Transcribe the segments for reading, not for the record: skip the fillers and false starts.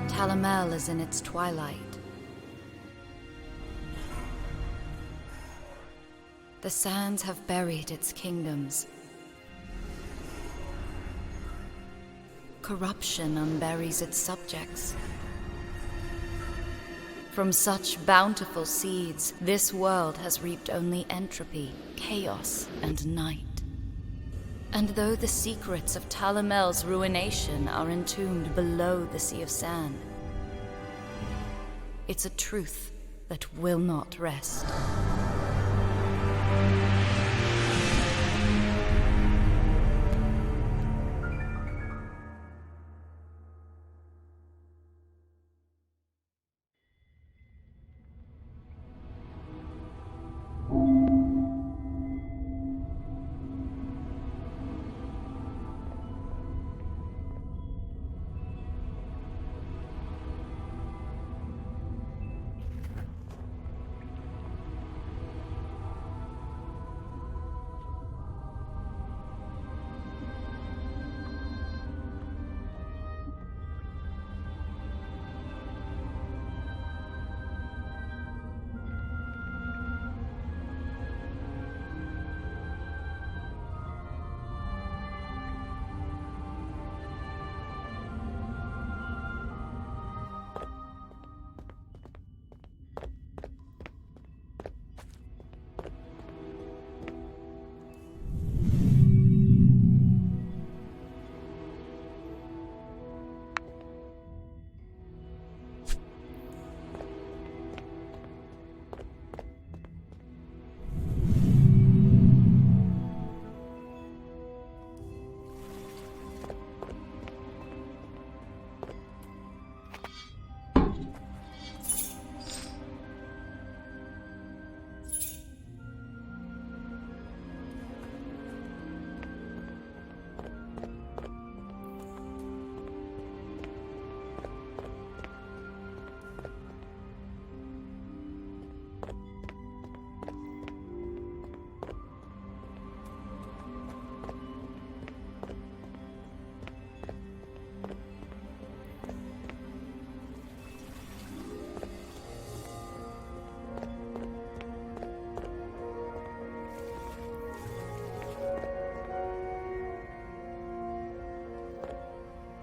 Talamel is in its twilight. The sands have buried its kingdoms. Corruption unburies its subjects. From such bountiful seeds, this world has reaped only entropy, chaos, and night. And though the secrets of Talamel's ruination are entombed below the sea of sand, it's a truth that will not rest.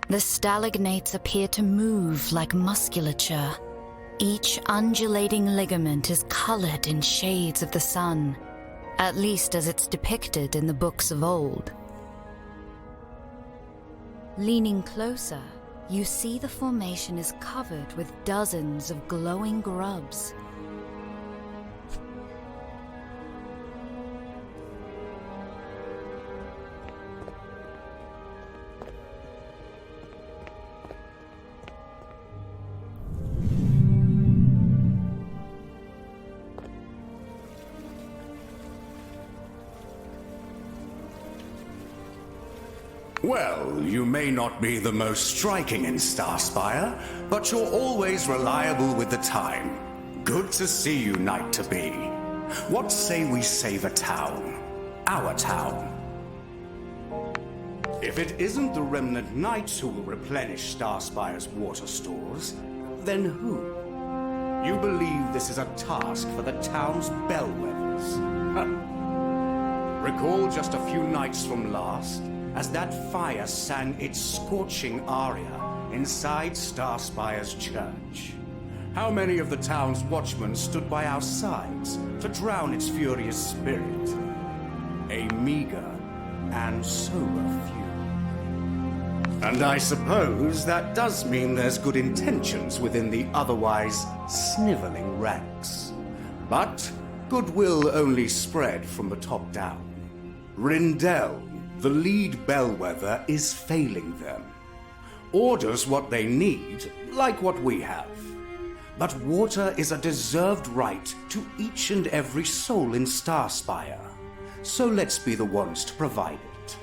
The stalagnates appear to move like musculature. Each undulating ligament is colored in shades of the sun, at least as it's depicted in the books of old. Leaning closer, you see the formation is covered with dozens of glowing grubs. Well, you may not be the most striking in Starspire, but you're always reliable with the time. Good to see you, Knight-to-be. What say we save a town? Our town. If it isn't the remnant knights who will replenish Starspire's water stores, then who? You believe this is a task for the town's bellwethers. Recall just a few nights from last, as that fire sang its scorching aria inside Starspire's church. How many of the town's watchmen stood by our sides to drown its furious spirit? A meager and sober few. And I suppose that does mean there's good intentions within the otherwise sniveling ranks. But goodwill only spread from the top down. Rindell, the lead bellwether, is failing them. Orders what they need, like what we have. But water is a deserved right to each and every soul in Starspire. So let's be the ones to provide it.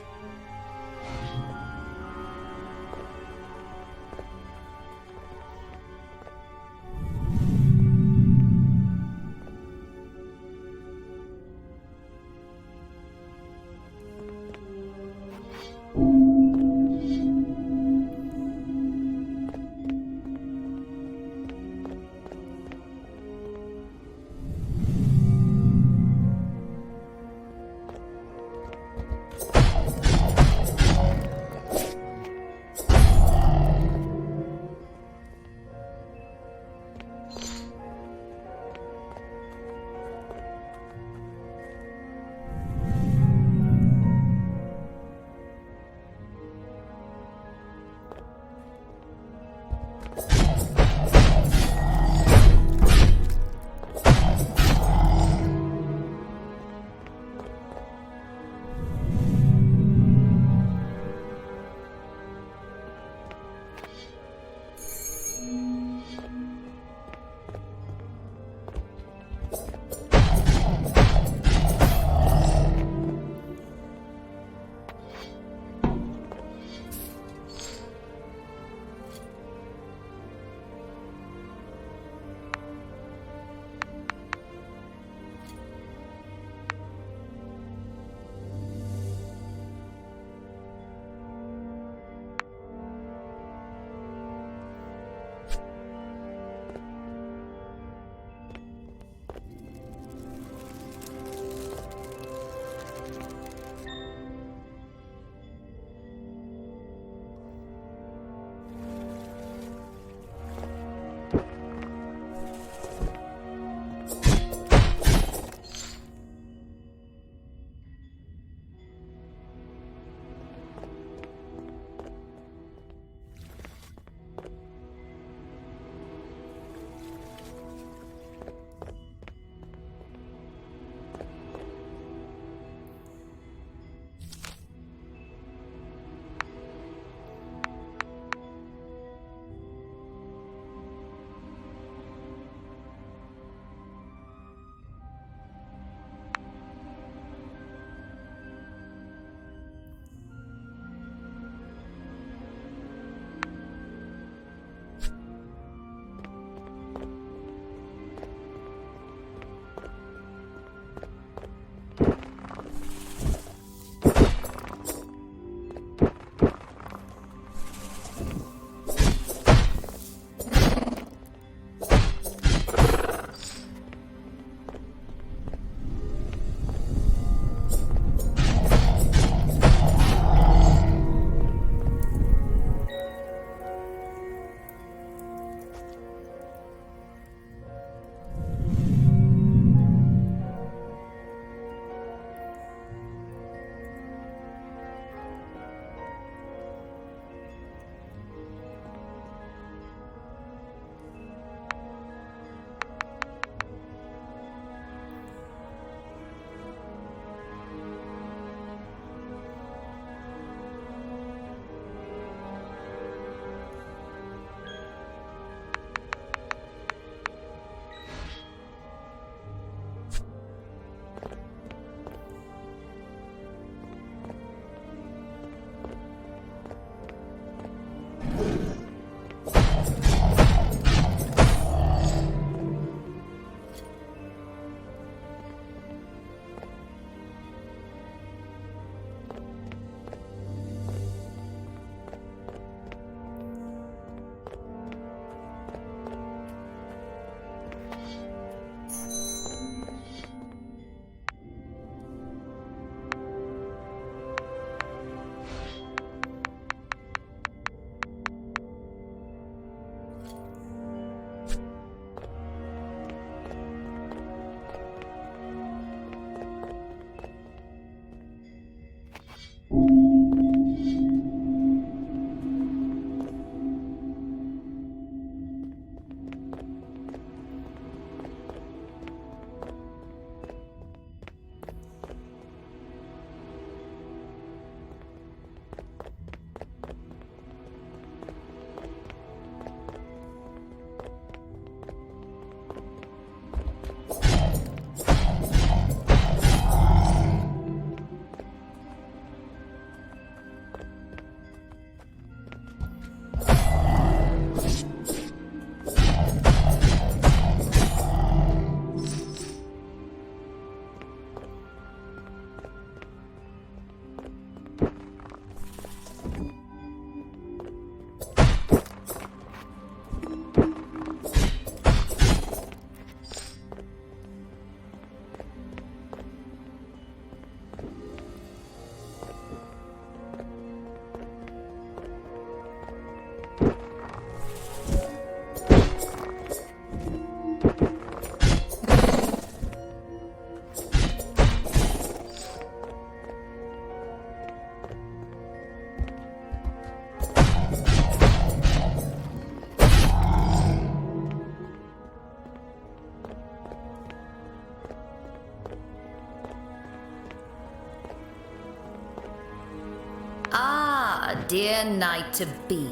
dear knight-to-be,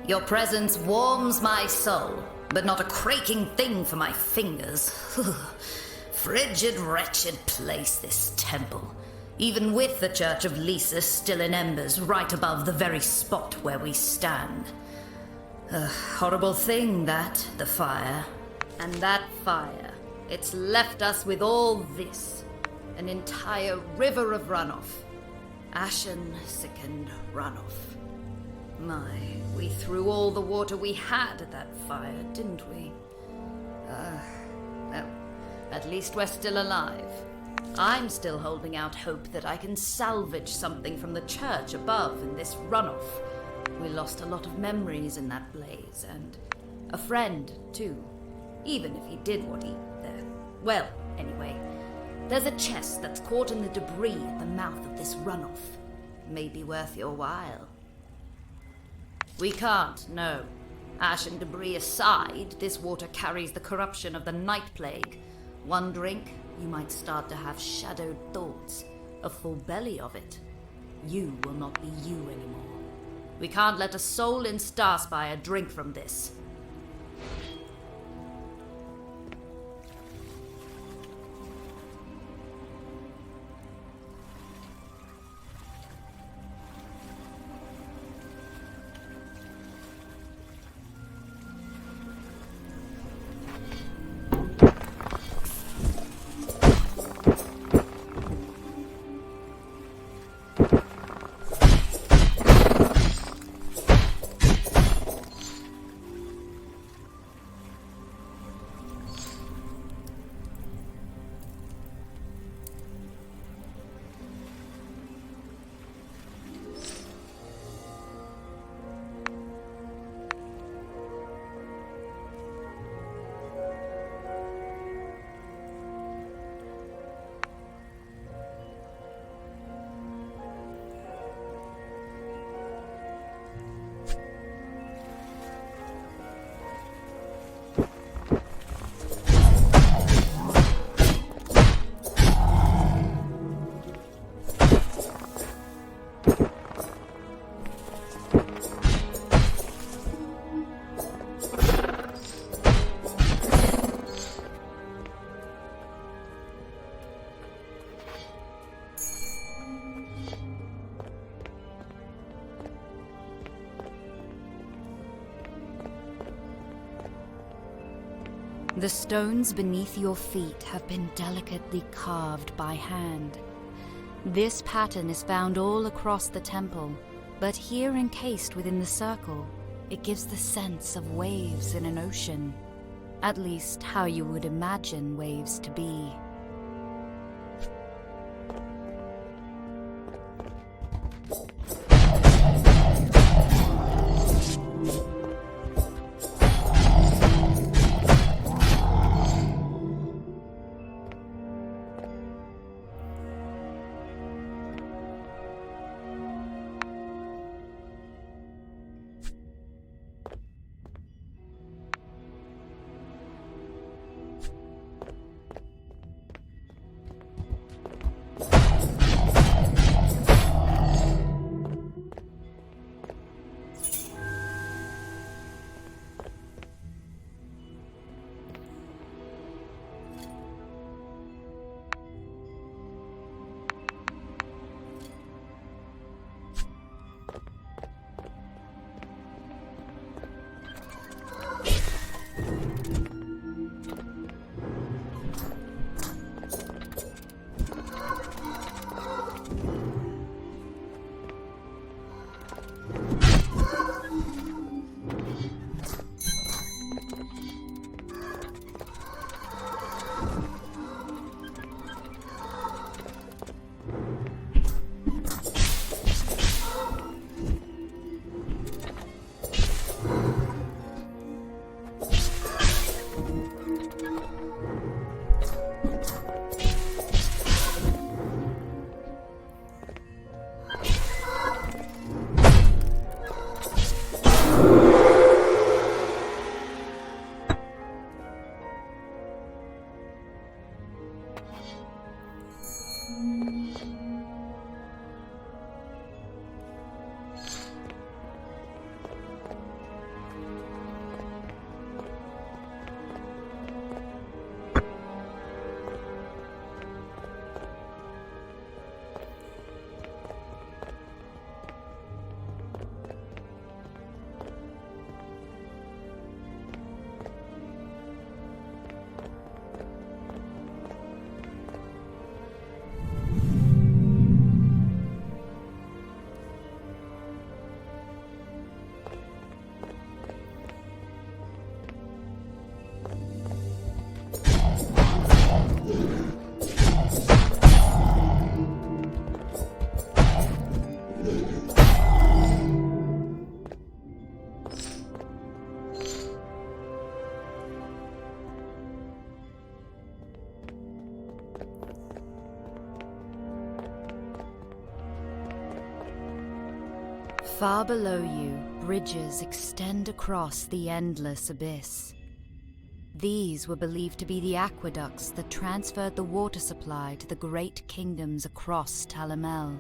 your presence warms my soul, but not a craking thing for my fingers. Frigid, wretched place, this temple. Even with the Church of Lisa still in embers right above the very spot where we stand. A horrible thing, that, the fire. And that fire, it's left us with all this. An entire river of runoff. Ashen, sickened runoff. My, we threw all the water we had at that fire, didn't we? Well, at least we're still alive. I'm still holding out hope that I can salvage something from the church above in this runoff. We lost a lot of memories in that blaze, and a friend, too. Even if he did what he... well, anyway, there's a chest that's caught in the debris at the mouth of this runoff. May be worth your while. We can't, no. Ash and debris aside, this water carries the corruption of the night plague. One drink, you might start to have shadowed thoughts, a full belly of it. You will not be you anymore. We can't let a soul in Starspire drink from this. The stones beneath your feet have been delicately carved by hand. This pattern is found all across the temple, but here encased within the circle, it gives the sense of waves in an ocean. At least how you would imagine waves to be. Far below you, bridges extend across the endless abyss. These were believed to be the aqueducts that transferred the water supply to the great kingdoms across Talamel.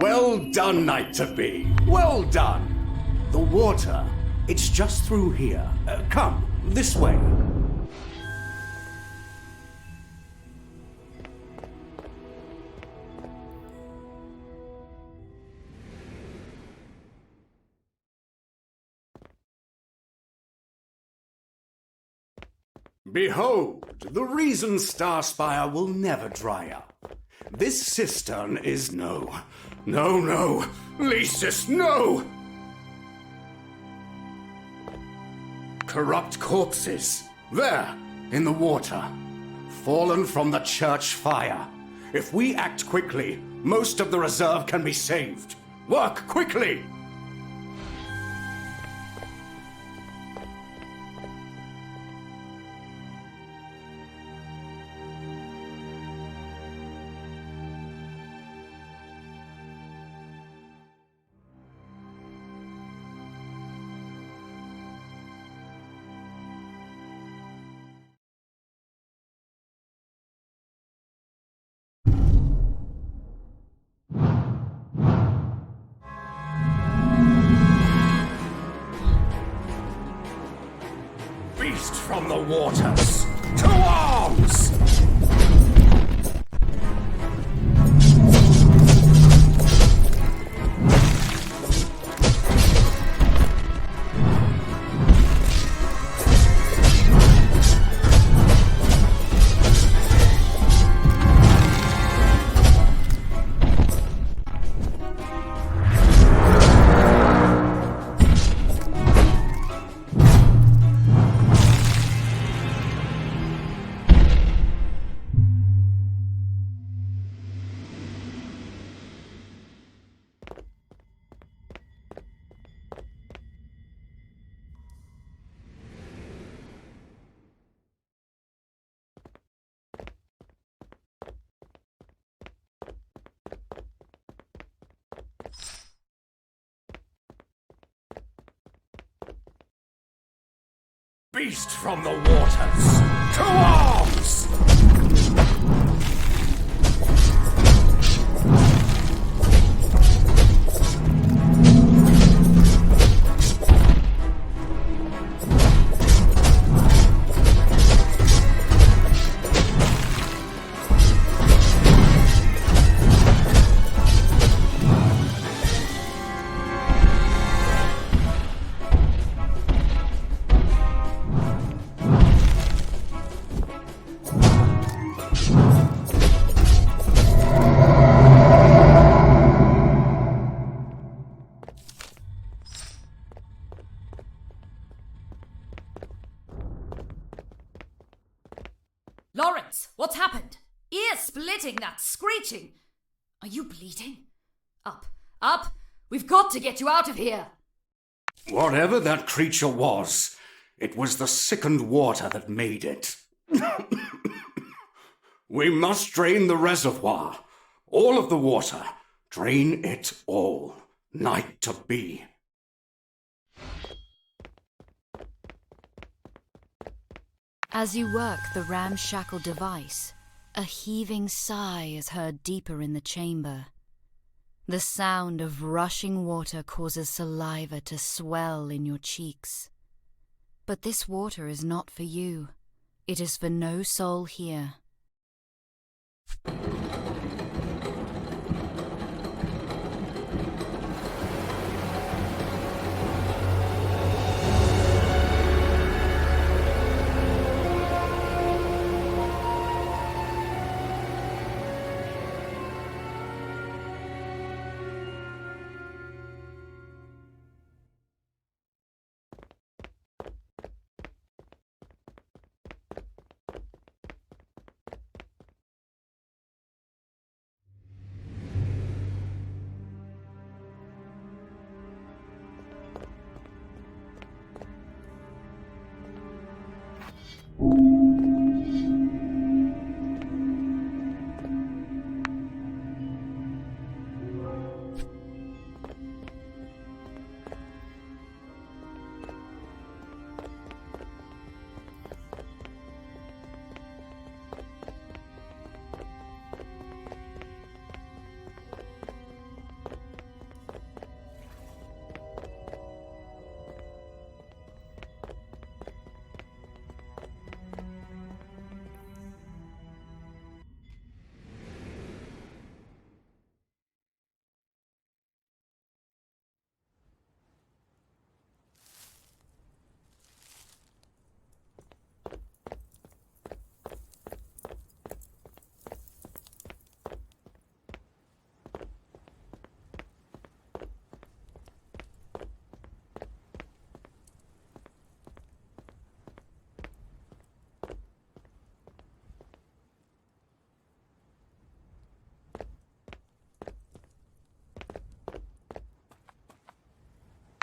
Well done, Knight-to-be. Well done. The water, it's just through here. Come, this way. Behold, the reason Starspire will never dry up. This cistern is no, Lysis, no! Corrupt corpses, there, in the water, fallen from the church fire. If we act quickly, most of the reserve can be saved. Work quickly! From the waters, to arms! beast from the waters! To arms! Lawrence, what's happened? Ear splitting, that screeching. Are you bleeding? Up, up. We've got to get you out of here. Whatever that creature was, it was the sickened water that made it. We must drain the reservoir. All of the water. Drain it all. Night to be. As you work the ramshackle device, a heaving sigh is heard deeper in the chamber. The sound of rushing water causes saliva to swell in your cheeks. But this water is not for you. It is for no soul here.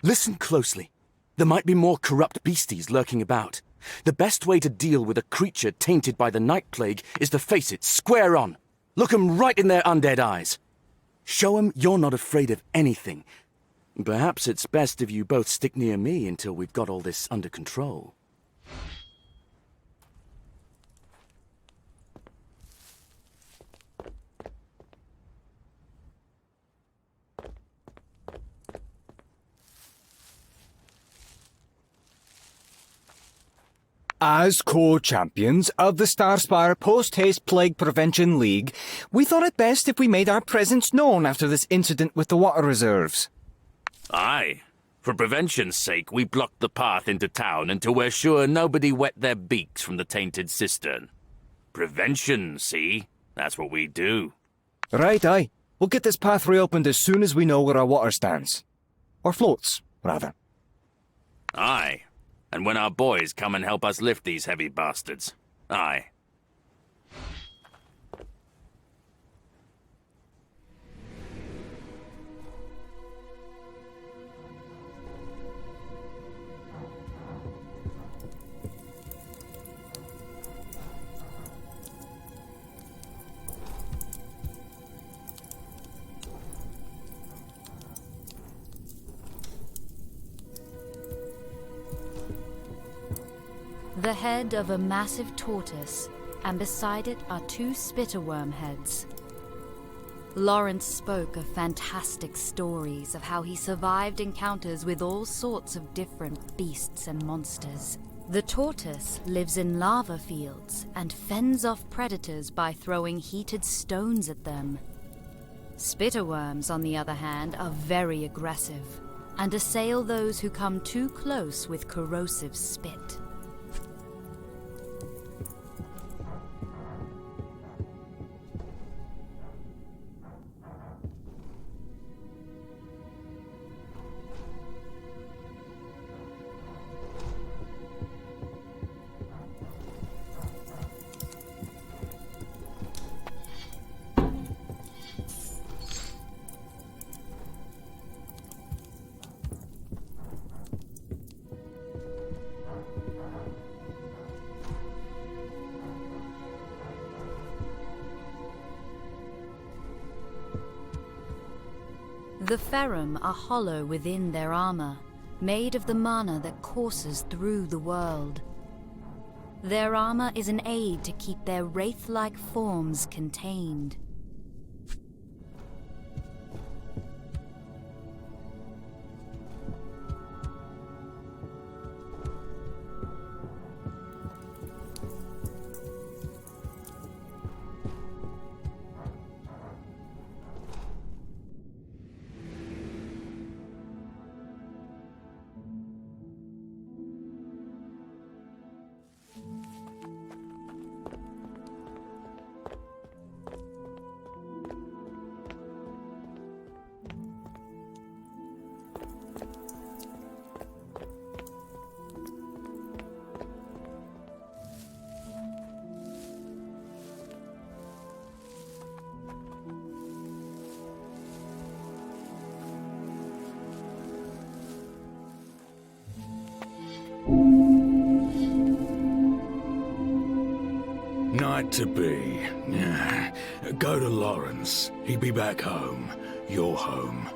Listen closely. There might be more corrupt beasties lurking about. The best way to deal with a creature tainted by the night plague is to face it square on. Look 'em right in their undead eyes. Show 'em you're not afraid of anything. Perhaps it's best if you both stick near me until we've got all this under control. As co-champions of the Starspire Post-Haste Plague Prevention League, we thought it best if we made our presence known after this incident with the water reserves. Aye. For prevention's sake, we blocked the path into town until we're sure nobody wet their beaks from the tainted cistern. Prevention, see? That's what we do. Right, aye. We'll get this path reopened as soon as we know where our water stands. Or floats, rather. Aye. And when our boys come and help us lift these heavy bastards. Aye. The head of a massive tortoise, and beside it are two spitterworm heads. Lawrence spoke of fantastic stories of how he survived encounters with all sorts of different beasts and monsters. The tortoise lives in lava fields and fends off predators by throwing heated stones at them. Spitterworms, on the other hand, are very aggressive and assail those who come too close with corrosive spit. The Ferrum are hollow within their armor, made of the mana that courses through the world. Their armor is an aid to keep their wraith-like forms contained. Night to be. Go to Lawrence. He'll be back home. You're home.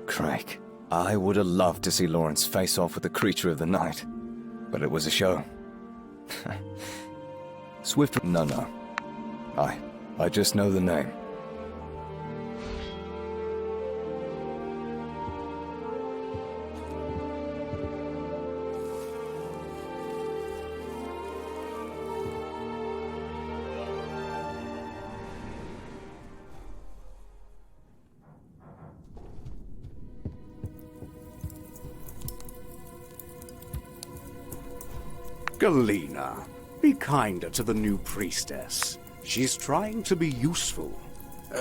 Craig, I would have loved to see Lawrence face off with the creature of the night, but it was a show. Swift... No. I just know the name. Galena, be kinder to the new priestess. She's trying to be useful.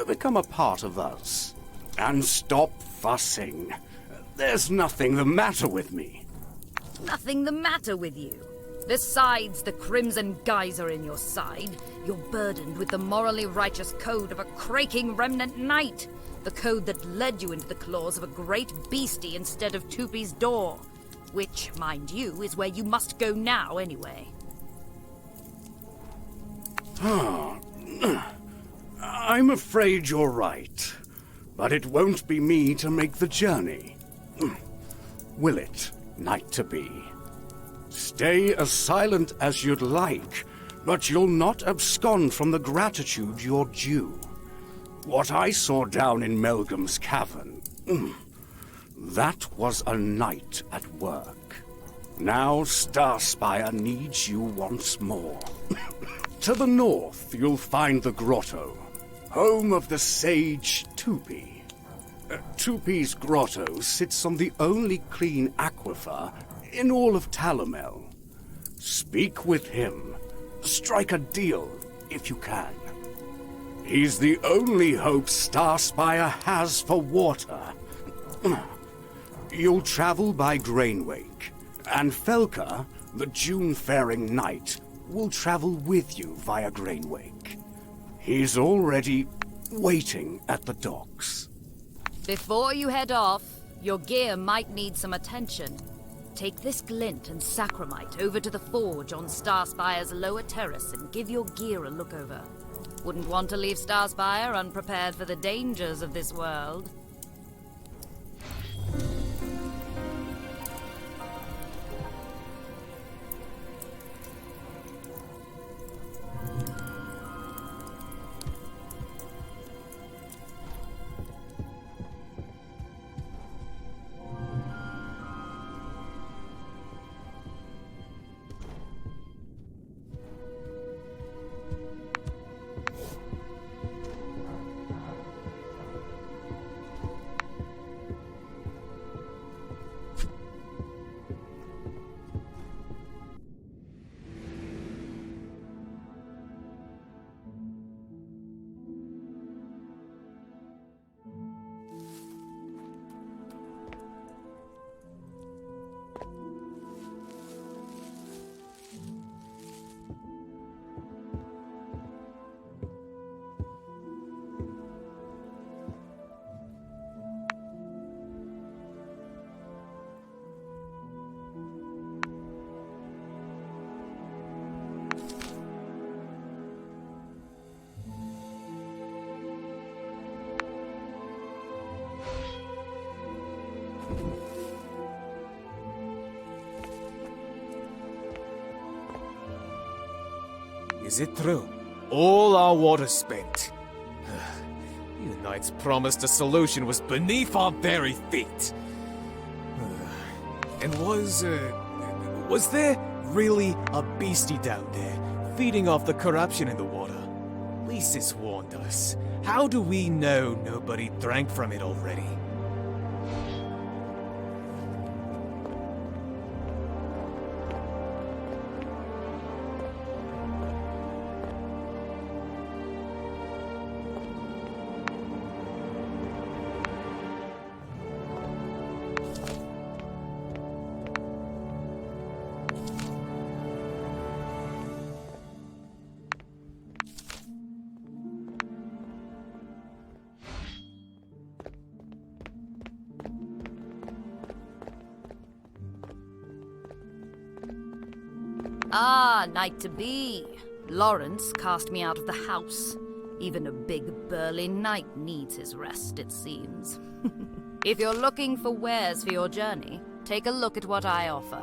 Become a part of us. And stop fussing. There's nothing the matter with me. Nothing the matter with you. Besides the crimson geyser in your side, you're burdened with the morally righteous code of a craking remnant knight. The code that led you into the claws of a great beastie instead of Tupi's door. Which, mind you, is where you must go now anyway. I'm afraid you're right. But it won't be me to make the journey. Will it, Night to be? Stay as silent as you'd like, but you'll not abscond from the gratitude you're due. What I saw down in Melgham's cavern... That was a knight at work. Now Starspire needs you once more. To the north, you'll find the grotto, home of the sage Tupi. Tupi's grotto sits on the only clean aquifer in all of Talamel. Speak with him. Strike a deal, if you can. He's the only hope Starspire has for water. You'll travel by Grainwake, and Felka, the June-faring knight, will travel with you via Grainwake. He's already waiting at the docks. Before you head off, your gear might need some attention. Take this glint and sacramite over to the forge on Starspire's lower terrace and give your gear a look over. Wouldn't want to leave Starspire unprepared for the dangers of this world. Is it true? All our water spent. You knights promised a solution was beneath our very feet. And was there really a beastie down there, feeding off the corruption in the water? Lysis warned us. How do we know nobody drank from it already? Ah, knight-to-be. Lawrence cast me out of the house. Even a big, burly knight needs his rest, it seems. If you're looking for wares for your journey, take a look at what I offer.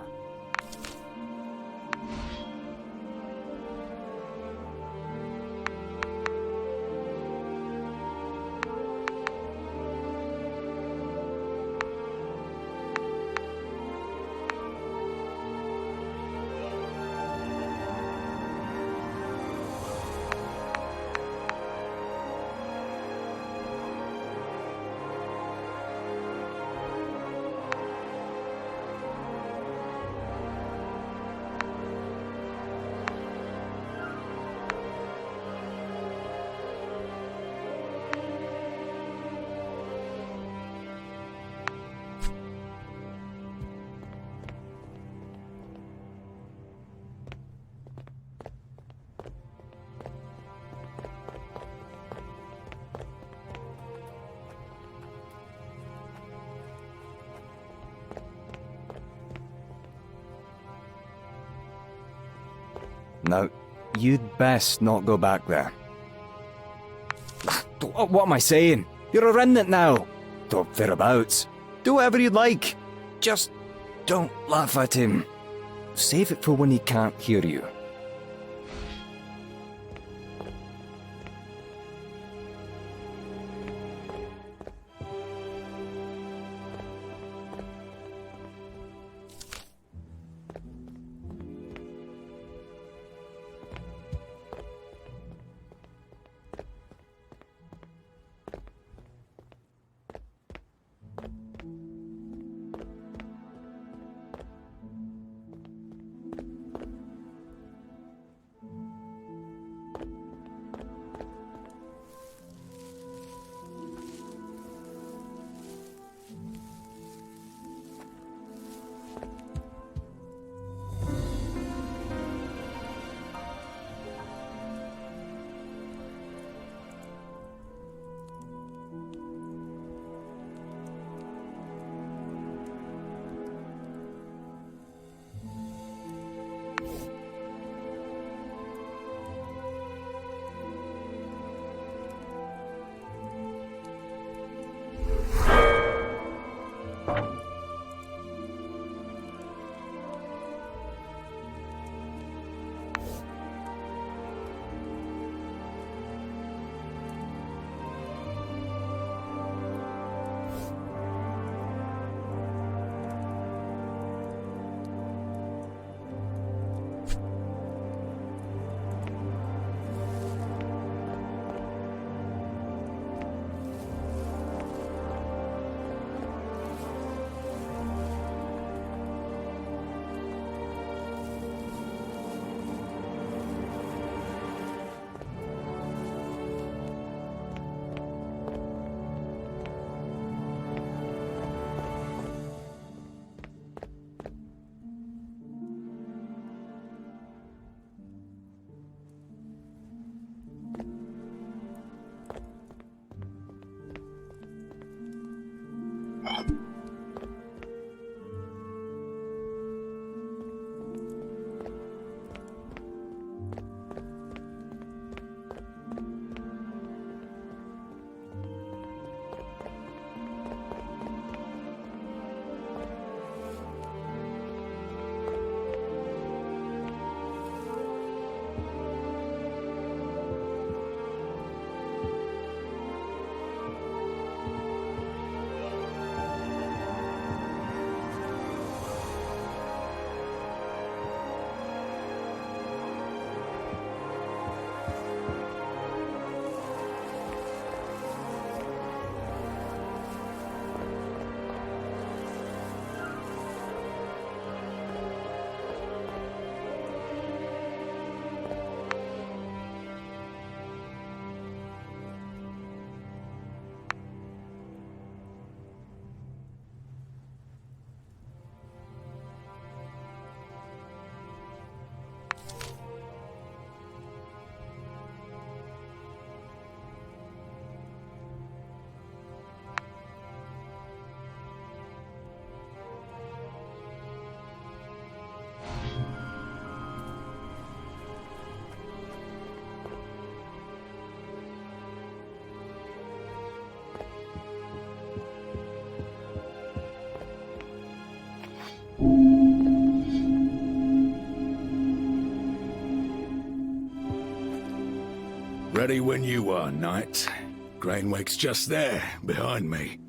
Now, you'd best not go back there. What am I saying? You're a remnant now. Or thereabouts. Do whatever you'd like. Just don't laugh at him. Save it for when he can't hear you. Ready when you are, knight. Grainwake's just there, behind me.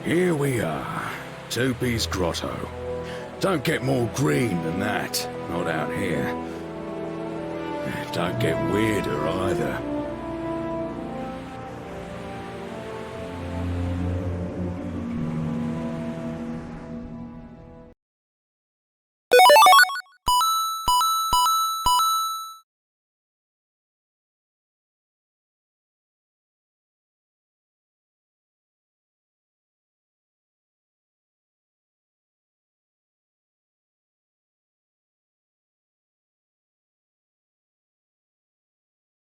Here we are, Tupi's Grotto. Don't get more green than that, not out here. Don't get weirder either.